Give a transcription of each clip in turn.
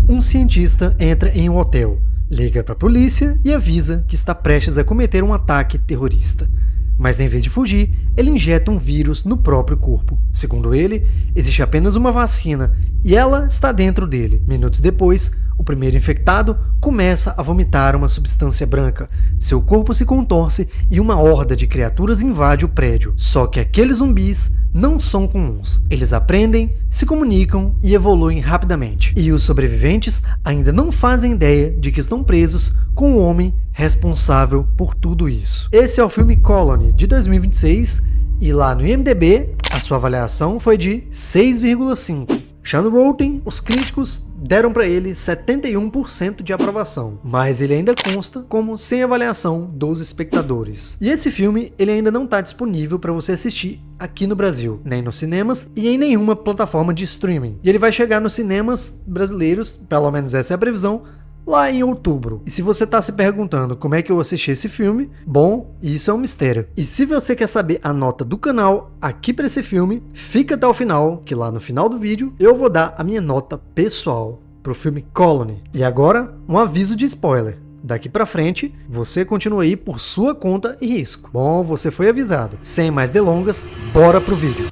Um cientista entra em um hotel, liga para a polícia e avisa que está prestes a cometer um ataque terrorista. Mas em vez de fugir, ele injeta um vírus no próprio corpo. Segundo ele, existe apenas uma vacina e ela está dentro dele. Minutos depois, o primeiro infectado começa a vomitar uma substância branca. Seu corpo se contorce e uma horda de criaturas invade o prédio. Só que aqueles zumbis não são comuns. Eles aprendem, se comunicam e evoluem rapidamente. E os sobreviventes ainda não fazem ideia de que estão presos com o homem responsável por tudo isso. Esse é o filme Colony, de 2026, e lá no IMDb, a sua avaliação foi de 6,5. Já no Rotten, os críticos deram para ele 71% de aprovação, mas ele ainda consta como sem avaliação dos espectadores. E esse filme ele ainda não está disponível para você assistir aqui no Brasil, nem nos cinemas e em nenhuma plataforma de streaming. E ele vai chegar nos cinemas brasileiros, pelo menos essa é a previsão, lá em outubro. E se você está se perguntando como é que eu assisti esse filme, bom, isso é um mistério. E se você quer saber a nota do canal aqui para esse filme, fica até o final, que lá no final do vídeo eu vou dar a minha nota pessoal pro filme Colony. E agora, um aviso de spoiler. Daqui pra frente, você continua aí por sua conta e risco. Bom, você foi avisado. Sem mais delongas, bora pro vídeo.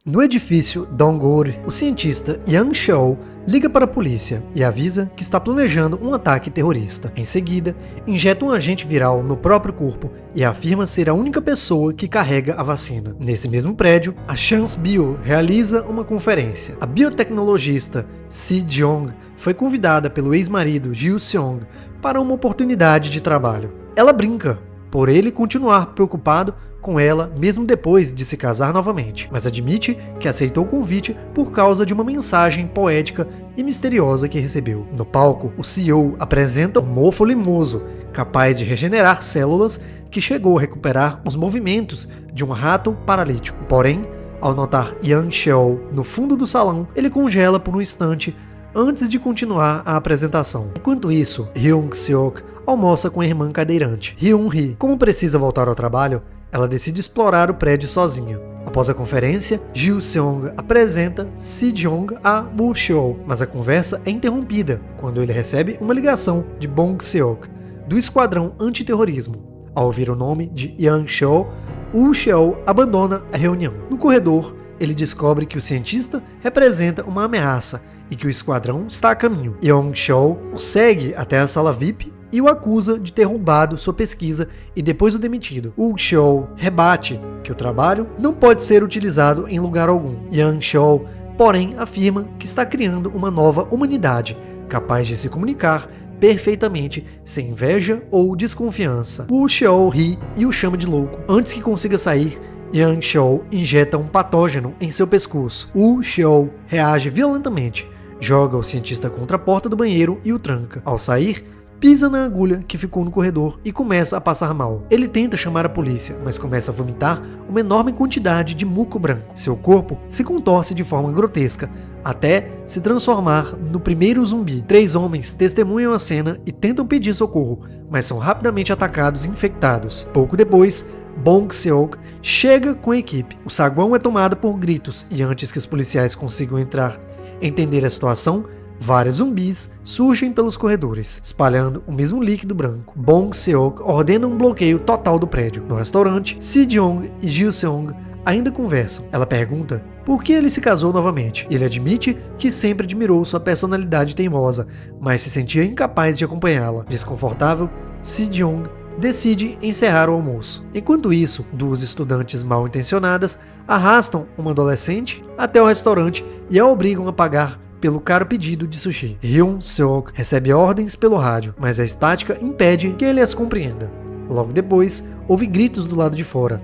No edifício Dongor, o cientista Yang Xiao liga para a polícia e avisa que está planejando um ataque terrorista. Em seguida, injeta um agente viral no próprio corpo e afirma ser a única pessoa que carrega a vacina. Nesse mesmo prédio, a Chance Bio realiza uma conferência. A biotecnologista Si Jeong foi convidada pelo ex-marido Jiu Seong para uma oportunidade de trabalho. Ela brinca por ele continuar preocupado com ela mesmo depois de se casar novamente, mas admite que aceitou o convite por causa de uma mensagem poética e misteriosa que recebeu. No palco, o CEO apresenta um mofo limoso, capaz de regenerar células, que chegou a recuperar os movimentos de um rato paralítico. Porém, ao notar Yang Xiao no fundo do salão, ele congela por um instante antes de continuar a apresentação. Enquanto isso, Hyun Seok almoça com a irmã cadeirante, Hyun-hee. Como precisa voltar ao trabalho, ela decide explorar o prédio sozinha. Após a conferência, Jiu Seong apresenta Si Jeong a Woo Xiao, mas a conversa é interrompida quando ele recebe uma ligação de Bong Seok, do Esquadrão Antiterrorismo. Ao ouvir o nome de Yang Xiao, Woo Xiao abandona a reunião. No corredor, ele descobre que o cientista representa uma ameaça e que o esquadrão está a caminho. Yang Xiao o segue até a sala VIP e o acusa de ter roubado sua pesquisa e depois o demitido. Woo Xiao rebate que o trabalho não pode ser utilizado em lugar algum. Yang Xiao, porém, afirma que está criando uma nova humanidade, capaz de se comunicar perfeitamente, sem inveja ou desconfiança. Woo Xiao ri e o chama de louco. Antes que consiga sair, Yang Xiao injeta um patógeno em seu pescoço. Woo Xiao reage violentamente, joga o cientista contra a porta do banheiro e o tranca. Ao sair, pisa na agulha que ficou no corredor e começa a passar mal. Ele tenta chamar a polícia, mas começa a vomitar uma enorme quantidade de muco branco. Seu corpo se contorce de forma grotesca, até se transformar no primeiro zumbi. 3 homens testemunham a cena e tentam pedir socorro, mas são rapidamente atacados e infectados. Pouco depois, Bong Seok chega com a equipe. O saguão é tomado por gritos e antes que os policiais consigam entender a situação, vários zumbis surgem pelos corredores, espalhando o mesmo líquido branco. Bong Seok ordena um bloqueio total do prédio. No restaurante, Si Jeong e Jiu Seong ainda conversam. Ela pergunta por que ele se casou novamente. Ele admite que sempre admirou sua personalidade teimosa, mas se sentia incapaz de acompanhá-la. Desconfortável, Si Jeong decide encerrar o almoço. Enquanto isso, 2 estudantes mal intencionadas arrastam uma adolescente até o restaurante e a obrigam a pagar pelo caro pedido de sushi. Hyun Seok recebe ordens pelo rádio, mas a estática impede que ele as compreenda. Logo depois, houve gritos do lado de fora.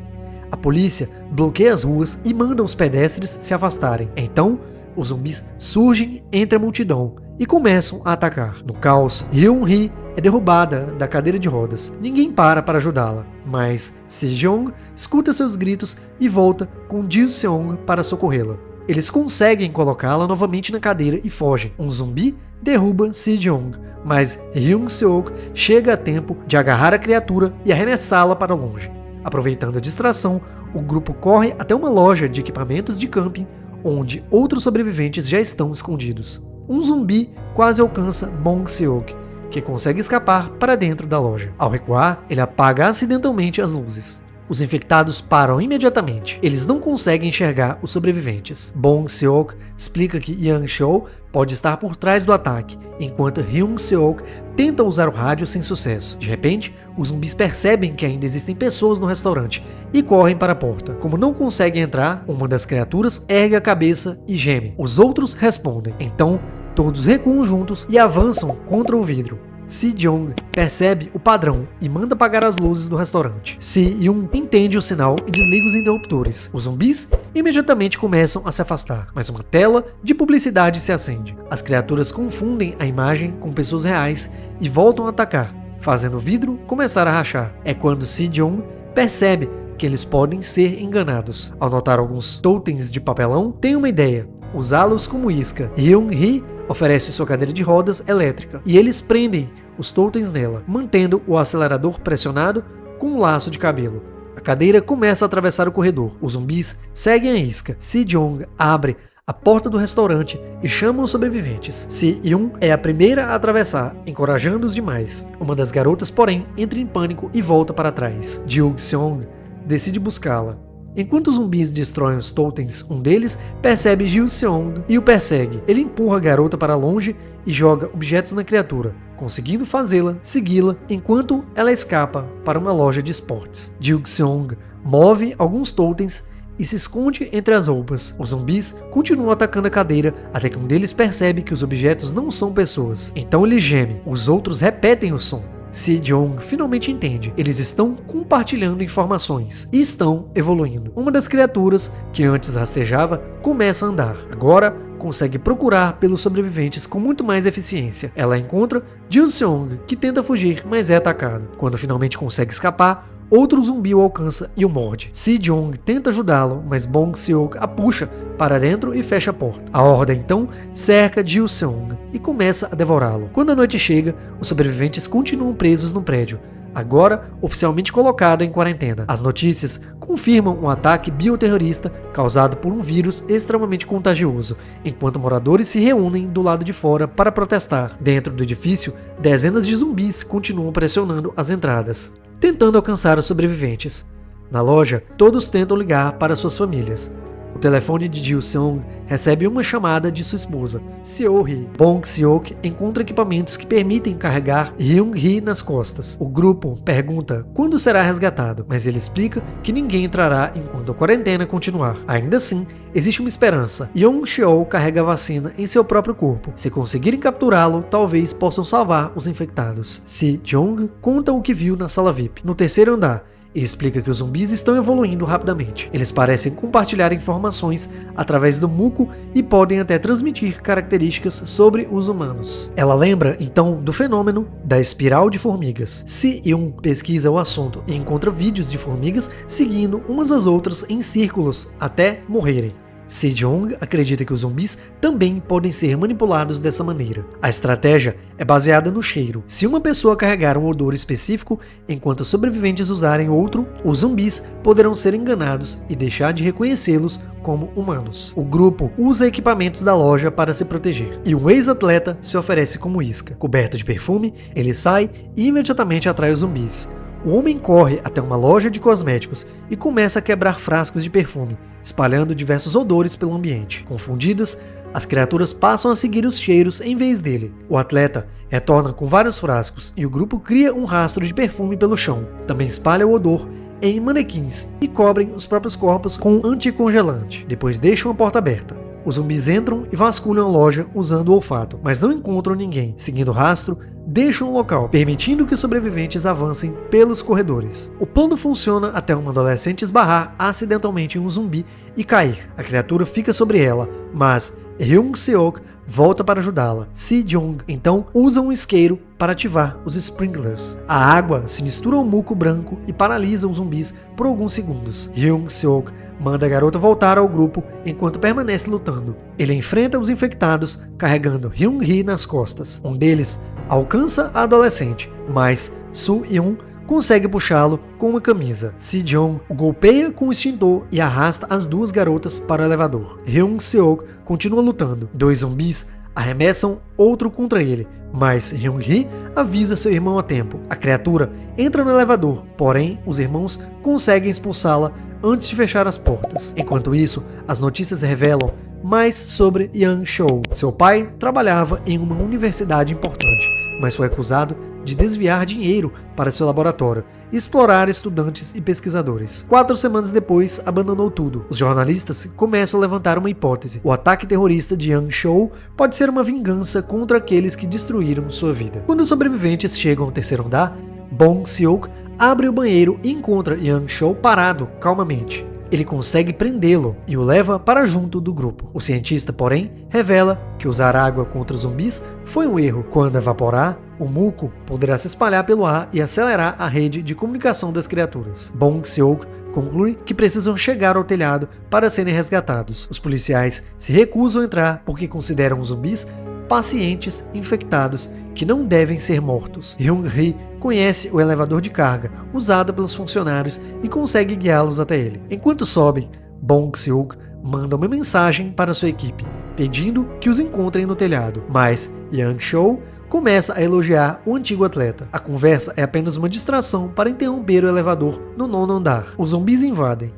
A polícia bloqueia as ruas e manda os pedestres se afastarem. Então, os zumbis surgem entre a multidão e começam a atacar. No caos, Hyun-hee é derrubada da cadeira de rodas. Ninguém para ajudá-la, mas Si Jeong escuta seus gritos e volta com Jiu Seong para socorrê-la. Eles conseguem colocá-la novamente na cadeira e fogem. Um zumbi derruba Si Jeong, mas Hyun Seok chega a tempo de agarrar a criatura e arremessá-la para longe. Aproveitando a distração, o grupo corre até uma loja de equipamentos de camping, onde outros sobreviventes já estão escondidos. um zumbi quase alcança Bong Seok, que consegue escapar para dentro da loja. Ao recuar, ele apaga acidentalmente as luzes. Os infectados param imediatamente. Eles não conseguem enxergar os sobreviventes. Bong Seok explica que Yang Shou pode estar por trás do ataque, enquanto Hyun Seok tenta usar o rádio sem sucesso. De repente, os zumbis percebem que ainda existem pessoas no restaurante e correm para a porta. Como não conseguem entrar, uma das criaturas ergue a cabeça e geme. Os outros respondem. Então, todos recuam juntos e avançam contra o vidro. Si-jong percebe o padrão e manda apagar as luzes do restaurante. Si-yoon entende o sinal e desliga os interruptores. Os zumbis imediatamente começam a se afastar, mas uma tela de publicidade se acende. As criaturas confundem a imagem com pessoas reais e voltam a atacar, fazendo o vidro começar a rachar. É quando Si-jong percebe que eles podem ser enganados. Ao notar alguns totens de papelão, tem uma ideia: usá-los como isca. Hyun-hee oferece sua cadeira de rodas elétrica e eles prendem os totens nela, mantendo o acelerador pressionado com um laço de cabelo. A cadeira começa a atravessar o corredor. Os zumbis seguem a isca. Si-jong abre a porta do restaurante e chama os sobreviventes. Si-yoon é a primeira a atravessar, encorajando os demais. Uma das garotas, porém, entra em pânico e volta para trás. Jung-seong decide buscá-la. Enquanto os zumbis destroem os totens, um deles percebe Gil-seong e o persegue. Ele empurra a garota para longe e joga objetos na criatura, conseguindo fazê-la segui-la enquanto ela escapa para uma loja de esportes. Gil-seong move alguns totens e se esconde entre as roupas. Os zumbis continuam atacando a cadeira até que um deles percebe que os objetos não são pessoas. Então ele geme. Os outros repetem o som. Si-jong finalmente entende. Eles estão compartilhando informações e estão evoluindo. Uma das criaturas, que antes rastejava, começa a andar. Agora, consegue procurar pelos sobreviventes com muito mais eficiência. Ela encontra Jil-seong, que tenta fugir, mas é atacado. Quando finalmente consegue escapar, outro zumbi o alcança e o morde. Si-jong tenta ajudá-lo, mas Bong Seok a puxa para dentro e fecha a porta. A horda então cerca Jil-seong e começa a devorá-lo. Quando a noite chega, os sobreviventes continuam presos no prédio, agora oficialmente colocado em quarentena. As notícias confirmam um ataque bioterrorista causado por um vírus extremamente contagioso, enquanto moradores se reúnem do lado de fora para protestar. Dentro do edifício, dezenas de zumbis continuam pressionando as entradas, tentando alcançar os sobreviventes. Na loja, todos tentam ligar para suas famílias. O telefone de Jil-seong recebe uma chamada de sua esposa, Seo-hee. Bong Seok encontra equipamentos que permitem carregar Hyun-hee nas costas. O grupo pergunta quando será resgatado, mas ele explica que ninguém entrará enquanto a quarentena continuar. Ainda assim, existe uma esperança. Young-cheol carrega a vacina em seu próprio corpo. Se conseguirem capturá-lo, talvez possam salvar os infectados. Si-jong conta o que viu na sala VIP, no terceiro andar, e explica que os zumbis estão evoluindo rapidamente. Eles parecem compartilhar informações através do muco e podem até transmitir características sobre os humanos. Ela lembra, então, do fenômeno da espiral de formigas. Si-yoon pesquisa o assunto e encontra vídeos de formigas seguindo umas às outras em círculos até morrerem. Si-jong acredita que os zumbis também podem ser manipulados dessa maneira. A estratégia é baseada no cheiro. Se uma pessoa carregar um odor específico, enquanto os sobreviventes usarem outro, os zumbis poderão ser enganados e deixar de reconhecê-los como humanos. O grupo usa equipamentos da loja para se proteger, e um ex-atleta se oferece como isca. Coberto de perfume, ele sai e imediatamente atrai os zumbis. O homem corre até uma loja de cosméticos e começa a quebrar frascos de perfume, espalhando diversos odores pelo ambiente. Confundidas, as criaturas passam a seguir os cheiros em vez dele. O atleta retorna com vários frascos e o grupo cria um rastro de perfume pelo chão. Também espalha o odor em manequins e cobrem os próprios corpos com um anticongelante. Depois deixam a porta aberta. Os zumbis entram e vasculham a loja usando o olfato, mas não encontram ninguém. Seguindo o rastro, deixam o local, permitindo que os sobreviventes avancem pelos corredores. O plano funciona até uma adolescente esbarrar acidentalmente em um zumbi e cair. A criatura fica sobre ela, mas Hyun-seok volta para ajudá-la. Si-jong então usa um isqueiro para ativar os sprinklers. A água se mistura ao muco branco e paralisa os zumbis por alguns segundos. Hyun-seok manda a garota voltar ao grupo enquanto permanece lutando. Ele enfrenta os infectados carregando Hyun-hee nas costas. Um deles alcança a adolescente, mas Soo-yoon consegue puxá-lo com uma camisa. Si-jong o golpeia com o extintor e arrasta as duas garotas para o elevador. Hyun-seok continua lutando. Dois zumbis arremessam outro contra ele, mas Hyung-hee avisa seu irmão a tempo. A criatura entra no elevador, porém os irmãos conseguem expulsá-la antes de fechar as portas. Enquanto isso, as notícias revelam mais sobre Yang Shou. Seu pai trabalhava em uma universidade importante, mas foi acusado de desviar dinheiro para seu laboratório e explorar estudantes e pesquisadores. 4 semanas depois, abandonou tudo. Os jornalistas começam a levantar uma hipótese. O ataque terrorista de Yang Shou pode ser uma vingança contra aqueles que destruíram sua vida. Quando os sobreviventes chegam ao terceiro andar, Bong Seok abre o banheiro e encontra Yang Shou parado calmamente. Ele consegue prendê-lo e o leva para junto do grupo. O cientista, porém, revela que usar água contra os zumbis foi um erro. Quando evaporar, o muco poderá se espalhar pelo ar e acelerar a rede de comunicação das criaturas. Bong Seok conclui que precisam chegar ao telhado para serem resgatados. Os policiais se recusam a entrar porque consideram os zumbis pacientes infectados que não devem ser mortos. Hyung-hee conhece o elevador de carga usado pelos funcionários e consegue guiá-los até ele. Enquanto sobem, Bong Seok manda uma mensagem para sua equipe, pedindo que os encontrem no telhado, mas Yang Shou começa a elogiar o antigo atleta. A conversa é apenas uma distração para interromper o elevador no 9º andar. Os zumbis invadem.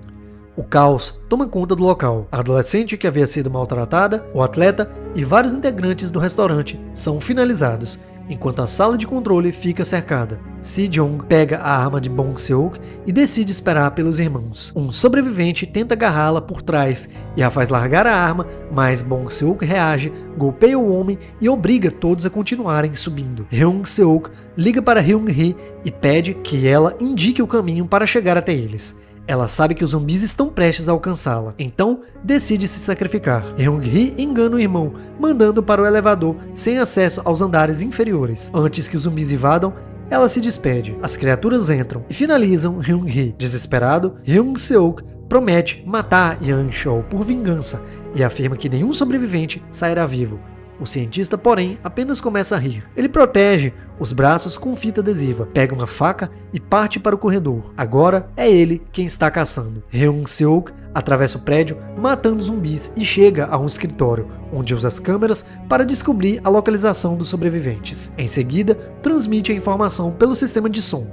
O caos toma conta do local. A adolescente que havia sido maltratada, o atleta e vários integrantes do restaurante são finalizados, enquanto a sala de controle fica cercada. Si-jong pega a arma de Bong Seok e decide esperar pelos irmãos. Um sobrevivente tenta agarrá-la por trás e a faz largar a arma, mas Bong Seok reage, golpeia o homem e obriga todos a continuarem subindo. Hyung Seok liga para Hyung-hee e pede que ela indique o caminho para chegar até eles. Ela sabe que os zumbis estão prestes a alcançá-la, então decide se sacrificar. Hyung-hee engana o irmão, mandando para o elevador sem acesso aos andares inferiores. Antes que os zumbis invadam, ela se despede. As criaturas entram e finalizam Hyung-hee. Desesperado, Hyung Seok promete matar Yang Shou por vingança e afirma que nenhum sobrevivente sairá vivo. O cientista, porém, apenas começa a rir. Ele protege os braços com fita adesiva, pega uma faca e parte para o corredor. Agora é ele quem está caçando. Hyung Seok atravessa o prédio, matando zumbis e chega a um escritório, onde usa as câmeras para descobrir a localização dos sobreviventes. Em seguida, transmite a informação pelo sistema de som.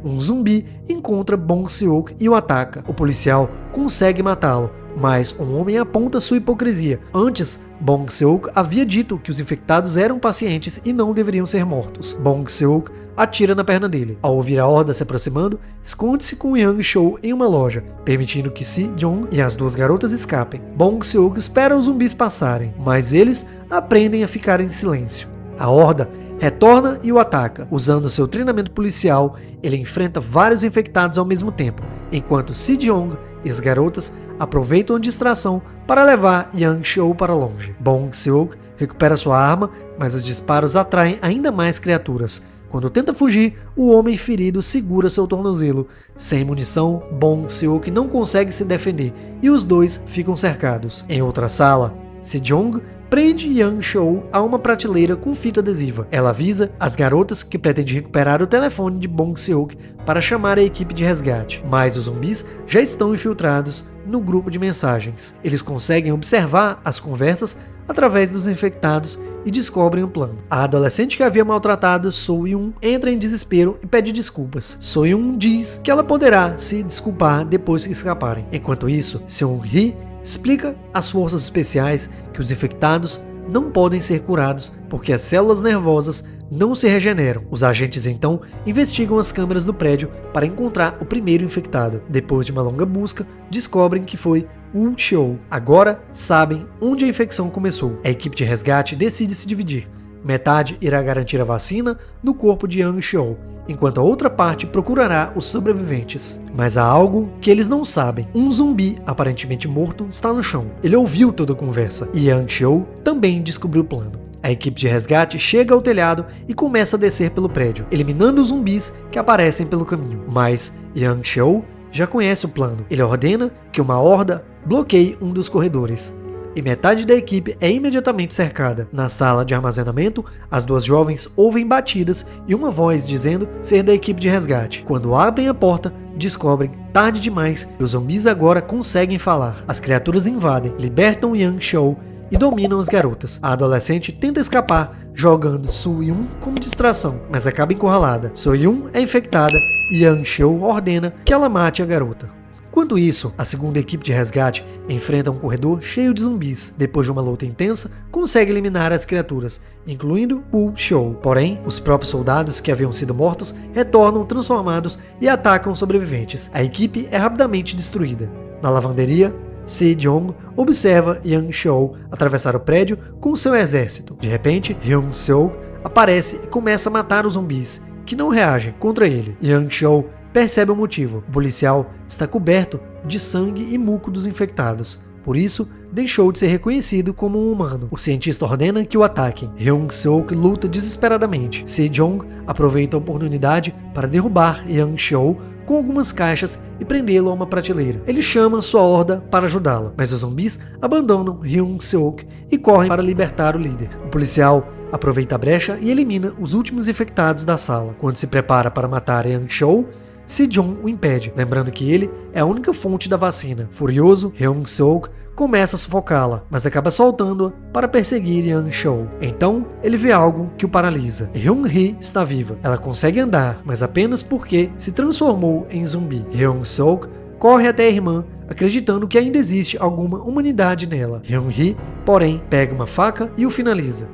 Um zumbi encontra Bong Seok e o ataca. O policial consegue matá-lo, mas um homem aponta sua hipocrisia. Antes, Bong Seok havia dito que os infectados eram pacientes e não deveriam ser mortos. Bong Seok atira na perna dele. Ao ouvir a horda se aproximando, esconde-se com Yang Shou em uma loja, permitindo que Si-jong e as 2 garotas escapem. Bong Seok espera os zumbis passarem, mas eles aprendem a ficar em silêncio. A horda retorna e o ataca. Usando seu treinamento policial, ele enfrenta vários infectados ao mesmo tempo, enquanto Si-jong e as garotas aproveitam a distração para levar Yang Shou para longe. Bong Seok recupera sua arma, mas os disparos atraem ainda mais criaturas. Quando tenta fugir, o homem ferido segura seu tornozelo. Sem munição, Bong Seok não consegue se defender e os dois ficam cercados. Em outra sala, Si-jong prende Yang Shou a uma prateleira com fita adesiva. Ela avisa as garotas que pretende recuperar o telefone de Bong Seok para chamar a equipe de resgate, mas os zumbis já estão infiltrados no grupo de mensagens. Eles conseguem observar as conversas através dos infectados e descobrem o plano. A adolescente que havia maltratado So-yoon entra em desespero e pede desculpas. So-yoon diz que ela poderá se desculpar depois que escaparem. Enquanto isso, Seung-hee explica às forças especiais que os infectados não podem ser curados porque as células nervosas não se regeneram. Os agentes então investigam as câmeras do prédio para encontrar o primeiro infectado. Depois de uma longa busca, descobrem que foi Woo Shou. Agora sabem onde a infecção começou. A equipe de resgate decide se dividir. Metade irá garantir a vacina no corpo de Yang Shou, enquanto a outra parte procurará os sobreviventes. Mas há algo que eles não sabem. Um zumbi, aparentemente morto, está no chão. Ele ouviu toda a conversa e Yang Shou também descobriu o plano. A equipe de resgate chega ao telhado e começa a descer pelo prédio, eliminando os zumbis que aparecem pelo caminho. Mas Yang Shou já conhece o plano. Ele ordena que uma horda bloqueie um dos corredores. E metade da equipe é imediatamente cercada. Na sala de armazenamento, as 2 jovens ouvem batidas e uma voz dizendo ser da equipe de resgate. Quando abrem a porta, descobrem, tarde demais, que os zumbis agora conseguem falar. As criaturas invadem, libertam Yang Shou e dominam as garotas. A adolescente tenta escapar, jogando Soo-yoon como distração, mas acaba encurralada. Soo-yoon é infectada e Yang-cheol ordena que ela mate a garota. Enquanto isso, a segunda equipe de resgate enfrenta um corredor cheio de zumbis. Depois de uma luta intensa, consegue eliminar as criaturas, incluindo Woo-cheol. Porém, os próprios soldados que haviam sido mortos retornam transformados e atacam sobreviventes. A equipe é rapidamente destruída. Na lavanderia, Se-jong observa Yang-cheol atravessar o prédio com seu exército. De repente, Hyun-seok aparece e começa a matar os zumbis, que não reagem contra ele. Yang-cheol percebe o motivo. O policial está coberto de sangue e muco dos infectados. Por isso, deixou de ser reconhecido como um humano. O cientista ordena que o ataquem. Hyun-seok luta desesperadamente. Se-jong aproveita a oportunidade para derrubar Yang-cheol com algumas caixas e prendê-lo a uma prateleira. Ele chama sua horda para ajudá-la, mas os zumbis abandonam Hyun-seok e correm para libertar o líder. O policial aproveita a brecha e elimina os últimos infectados da sala. Quando se prepara para matar Yang-cheol, Se-jong o impede, lembrando que ele é a única fonte da vacina. Furioso, Hyun-seok começa a sufocá-la, mas acaba soltando-a para perseguir Yang-cheol. Então, ele vê algo que o paralisa. Hyun-hee está viva. Ela consegue andar, mas apenas porque se transformou em zumbi. Hyun-seok corre até a irmã, acreditando que ainda existe alguma humanidade nela. Hyun-hee, porém, pega uma faca e o finaliza.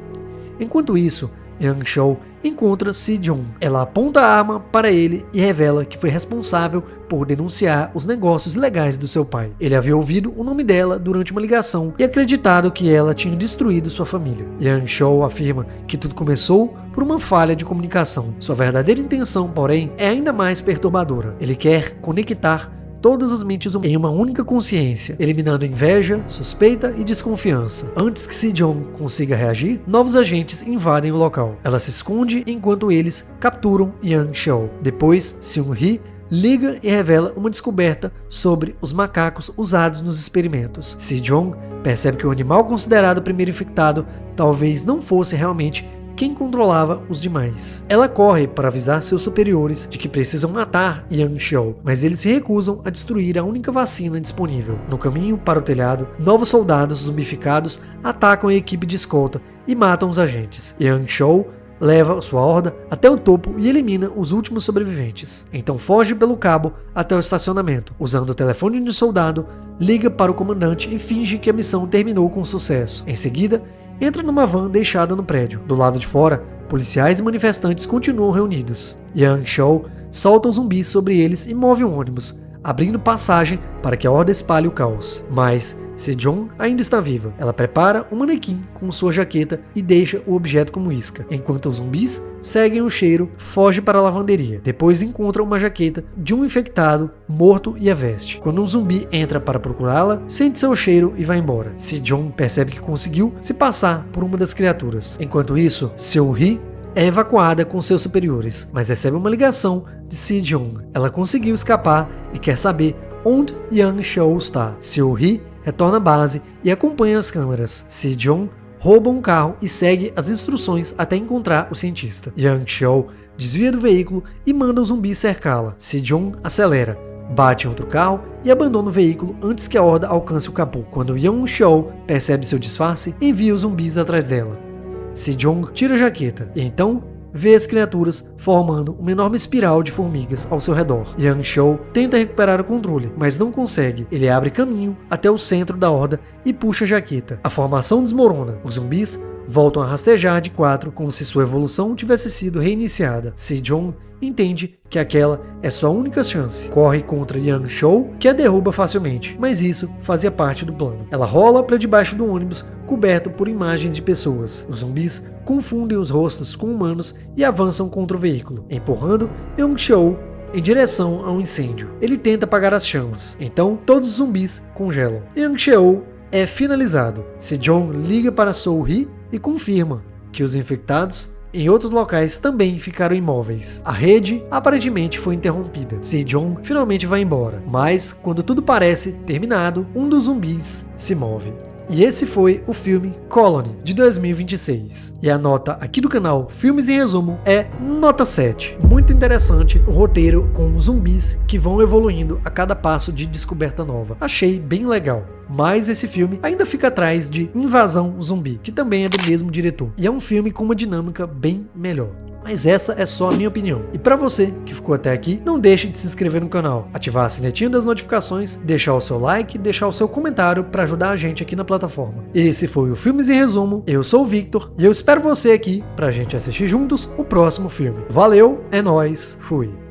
Enquanto isso, Yang-cheol encontra Se-jong. Ela aponta a arma para ele e revela que foi responsável por denunciar os negócios ilegais do seu pai. Ele havia ouvido o nome dela durante uma ligação e acreditado que ela tinha destruído sua família. Yang-cheol afirma que tudo começou por uma falha de comunicação. Sua verdadeira intenção, porém, é ainda mais perturbadora. Ele quer conectar todas as mentes em uma única consciência, eliminando inveja, suspeita e desconfiança. Antes que Se-jong consiga reagir, novos agentes invadem o local. Ela se esconde enquanto eles capturam Yang-cheol. Depois, Seung-hee liga e revela uma descoberta sobre os macacos usados nos experimentos. Se-jong percebe que o animal considerado o primeiro infectado talvez não fosse realmente quem controlava os demais. Ela corre para avisar seus superiores de que precisam matar Yang-cheol, mas eles se recusam a destruir a única vacina disponível. No caminho para o telhado, novos soldados zumbificados atacam a equipe de escolta e matam os agentes. Yang-cheol leva sua horda até o topo e elimina os últimos sobreviventes. Então foge pelo cabo até o estacionamento. Usando o telefone de soldado, liga para o comandante e finge que a missão terminou com sucesso. Em seguida, entra numa van deixada no prédio. Do lado de fora, policiais e manifestantes continuam reunidos. Yang-cheol solta os zumbis sobre eles e move um ônibus, abrindo passagem para que a horda espalhe o caos. Mas Se-jong ainda está viva. Ela prepara um manequim com sua jaqueta e deixa o objeto como isca. Enquanto os zumbis seguem o cheiro, foge para a lavanderia. Depois encontra uma jaqueta de um infectado, morto e a veste. Quando um zumbi entra para procurá-la, sente seu cheiro e vai embora. Se-jong percebe que conseguiu se passar por uma das criaturas. Enquanto isso, Seung-hee é evacuada com seus superiores, mas recebe uma ligação de Se-jong. Ela conseguiu escapar e quer saber onde Yang-cheol está. Seung-hee retorna à base e acompanha as câmeras. Se-jong rouba um carro e segue as instruções até encontrar o cientista. Yang-cheol desvia do veículo e manda o zumbi cercá-la. Se-jong acelera, bate em outro carro e abandona o veículo antes que a horda alcance o capô. Quando Yang-cheol percebe seu disfarce, envia os zumbis atrás dela. Se-jong tira a jaqueta e então vê as criaturas formando uma enorme espiral de formigas ao seu redor. Yang-cheol tenta recuperar o controle, mas não consegue. Ele abre caminho até o centro da horda e puxa a jaqueta. A formação desmorona. Os zumbis voltam a rastejar de 4 como se sua evolução tivesse sido reiniciada. Se-jong entende que aquela é sua única chance. Corre contra Yang-cheol, que a derruba facilmente, mas isso fazia parte do plano. Ela rola para debaixo do ônibus, coberto por imagens de pessoas. Os zumbis confundem os rostos com humanos e avançam contra o veículo, empurrando Yang-cheol em direção a um incêndio. Ele tenta apagar as chamas, então todos os zumbis congelam. Yang-cheol é finalizado. Se-jong liga para Seung-hee e confirma que os infectados em outros locais também ficaram imóveis. A rede aparentemente foi interrompida. Se-jong finalmente vai embora, mas quando tudo parece terminado, um dos zumbis se move. E esse foi o filme Colony, de 2026. E a nota aqui do canal Filmes em Resumo é nota 7. Muito interessante, um roteiro com zumbis que vão evoluindo a cada passo de descoberta nova. Achei bem legal. Mas esse filme ainda fica atrás de Invasão Zumbi, que também é do mesmo diretor. E é um filme com uma dinâmica bem melhor. Mas essa é só a minha opinião. E para você que ficou até aqui, não deixe de se inscrever no canal, ativar a sinetinha das notificações, deixar o seu like, deixar o seu comentário para ajudar a gente aqui na plataforma. Esse foi o Filmes em Resumo, eu sou o Victor e eu espero você aqui pra gente assistir juntos o próximo filme. Valeu, é nóis, fui!